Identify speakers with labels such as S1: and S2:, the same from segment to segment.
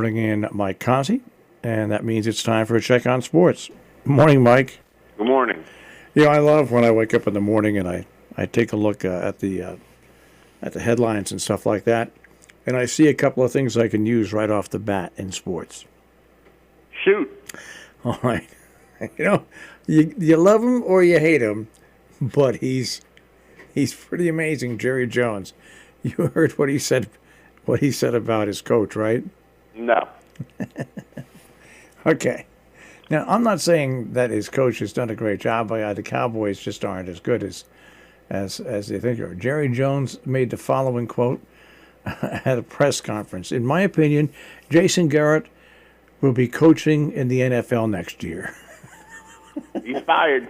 S1: bring in Mike Cozzi, and that means it's time for a check on sports. Morning, Mike.
S2: Good morning.
S1: I love when I wake up in the morning and I take a look at the headlines and stuff like that, and I see a couple of things I can use right off the bat in sports.
S2: Shoot.
S1: All right. You love him or you hate him, but he's pretty amazing, Jerry Jones. You heard what he said about his coach, right?
S2: No.
S1: Okay. Now, I'm not saying that his coach has done a great job. The Cowboys just aren't as good as they think they are. Jerry Jones made the following quote at a press conference. In my opinion, Jason Garrett will be coaching in the NFL next year.
S2: He's fired.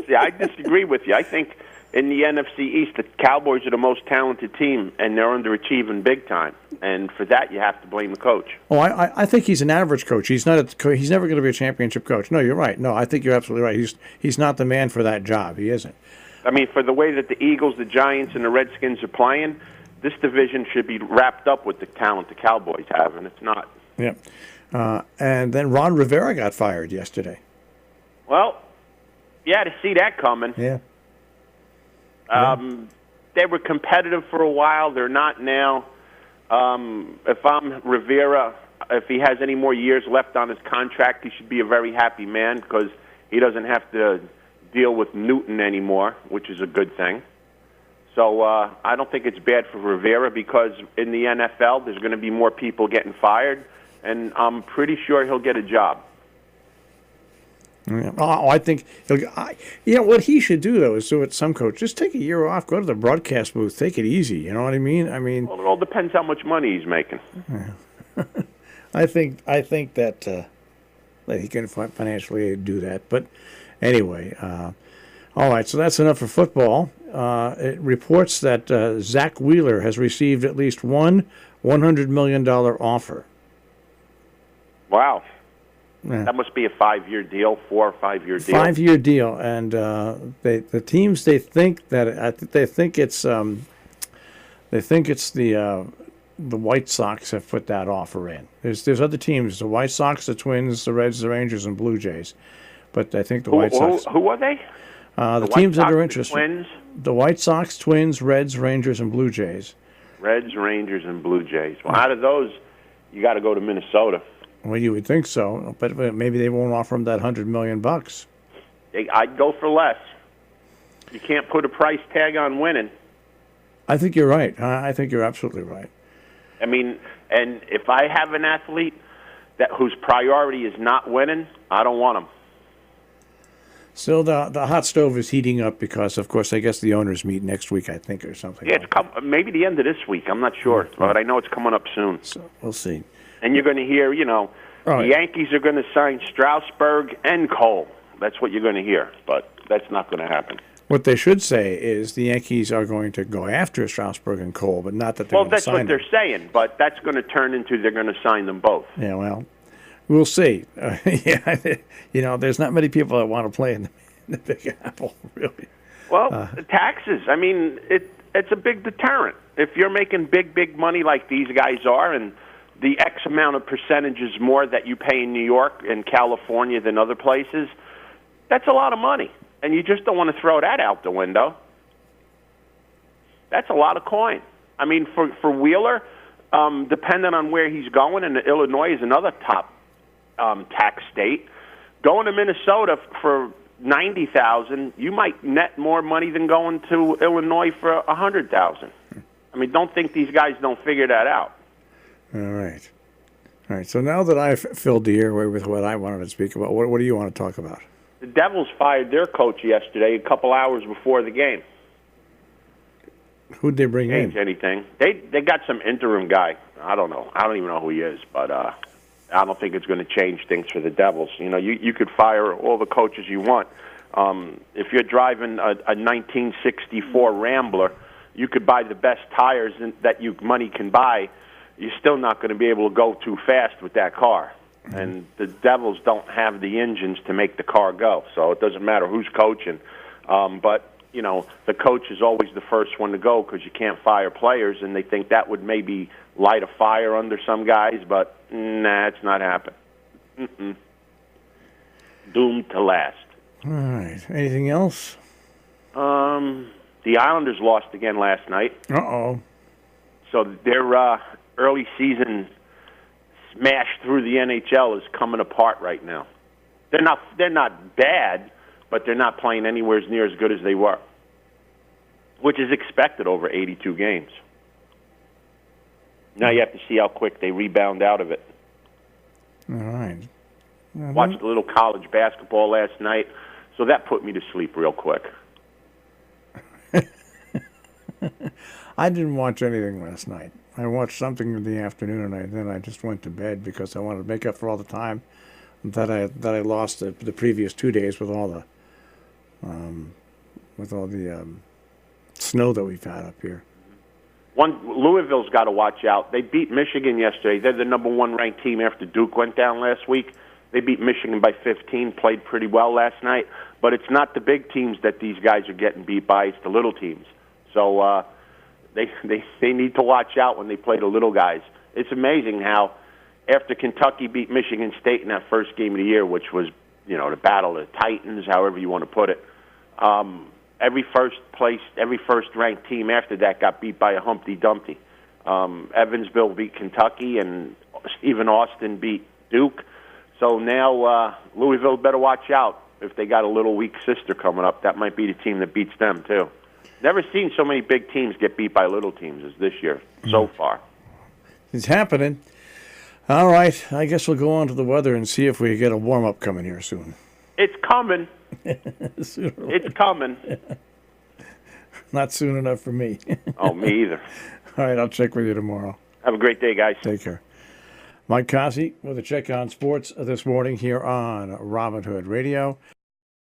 S2: See, I disagree with you. I think in the NFC East, the Cowboys are the most talented team, and they're underachieving big time. And for that, you have to blame the coach.
S1: Oh, I think he's an average coach. He's not. He's never going to be a championship coach. No, you're right. No, I think you're absolutely right. He's not the man for that job. He isn't.
S2: I mean, for the way that the Eagles, the Giants, and the Redskins are playing, this division should be wrapped up with the talent the Cowboys have, and it's not.
S1: Yeah. And then Ron Rivera got fired yesterday.
S2: Well, you had to see that coming.
S1: Yeah.
S2: They were competitive for a while. They're not now. If I'm Rivera, if he has any more years left on his contract, he should be a very happy man because he doesn't have to deal with Newton anymore, which is a good thing. So I don't think it's bad for Rivera because in the NFL there's going to be more people getting fired, and I'm pretty sure he'll get a job.
S1: Yeah. Oh, I think what he should do though is do what some coach just take a year off, go to the broadcast booth, take it easy. You know what I mean?
S2: Well, it all depends how much money he's making.
S1: Yeah. I think that he can financially do that. But anyway, all right. So that's enough for football. It reports that Zach Wheeler has received at least one $100 million offer.
S2: Wow.
S1: Yeah.
S2: That must be a 5-year deal, 4 or 5 year deal.
S1: 5-year deal, and the teams they think it's the White Sox have put that offer in. There's other teams, the White Sox, the Twins, the Reds, the Rangers, and Blue Jays, but I think the White Sox.
S2: Who are they?
S1: The teams that are interested.
S2: Twins?
S1: The White Sox, Twins, Reds, Rangers, and Blue Jays.
S2: Reds, Rangers, and Blue Jays. Well, out of those, you got to go to Minnesota.
S1: Well, you would think so, but maybe they won't offer him that $100 million.
S2: I'd go for less. You can't put a price tag on winning.
S1: I think you're right. I think you're absolutely right.
S2: I mean, and if I have an athlete whose priority is not winning, I don't want him.
S1: So the hot stove is heating up because, of course, I guess the owners meet next week, I think, or something.
S2: Yeah, maybe the end of this week. I'm not sure, but I know it's coming up soon.
S1: So we'll see.
S2: And you're going to hear, the Yankees are going to sign Strasburg and Cole. That's what you're going to hear, but that's not going to happen.
S1: What they should say is the Yankees are going to go after Strasburg and Cole, but not that they're going to sign them.
S2: Well, that's what they're saying, but that's going to turn into they're going to sign them both.
S1: Yeah, well, we'll see. There's not many people that want to play in the Big Apple, really.
S2: Well, taxes. I mean, it's a big deterrent. If you're making big money like these guys are, and the X amount of percentages more that you pay in New York and California than other places, that's a lot of money. And you just don't want to throw that out the window. That's a lot of coin. I mean, for Wheeler, depending on where he's going, and Illinois is another top tax state, going to Minnesota for $90,000, you might net more money than going to Illinois for $100,000. I mean, don't think these guys don't figure that out.
S1: All right. So now that I've filled the airway with what I wanted to speak about, what do you want to talk about?
S2: The Devils fired their coach yesterday, a couple hours before the game.
S1: Who'd they bring in?
S2: Change anything? They got some interim guy. I don't know. I don't even know who he is, but I don't think it's going to change things for the Devils. You could fire all the coaches you want. If you're driving a 1964 Rambler, you could buy the best tires that money can buy. You're still not going to be able to go too fast with that car. Mm-hmm. And the Devils don't have the engines to make the car go, so it doesn't matter who's coaching. But the coach is always the first one to go because you can't fire players, and they think that would maybe light a fire under some guys, but nah, it's not happening. Mm-mm. Doomed to last.
S1: All right. Anything else?
S2: The Islanders lost again last night.
S1: Uh-oh.
S2: So their early season smash through the NHL is coming apart right now. They're not bad, but they're not playing anywhere near as good as they were, which is expected over 82 games. Now you have to see how quick they rebound out of it.
S1: All right.
S2: Watched a little college basketball last night, so that put me to sleep real quick.
S1: I didn't watch anything last night. I watched something in the afternoon, and then I just went to bed because I wanted to make up for all the time that I lost the previous 2 days with all the snow that we've had up here.
S2: Louisville's got to watch out. They beat Michigan yesterday. They're the number 1 ranked team after Duke went down last week. They beat Michigan by 15, played pretty well last night. But it's not the big teams that these guys are getting beat by. It's the little teams. So they need to watch out when they play the little guys. It's amazing how after Kentucky beat Michigan State in that first game of the year, which was, the battle of the Titans, however you want to put it, every first-ranked team after that got beat by a Humpty Dumpty. Evansville beat Kentucky, and even Austin beat Duke. So now Louisville better watch out if they got a little weak sister coming up. That might be the team that beats them, too. Never seen so many big teams get beat by little teams as this year so far.
S1: It's happening. All right. I guess we'll go on to the weather and see if we get a warm-up coming here soon.
S2: It's coming. It's coming.
S1: Not soon enough for me.
S2: Oh, me either.
S1: All right. I'll check with you tomorrow.
S2: Have a great day, guys.
S1: Take care. Mike Cozzi with a check on sports this morning here on Robin Hood Radio.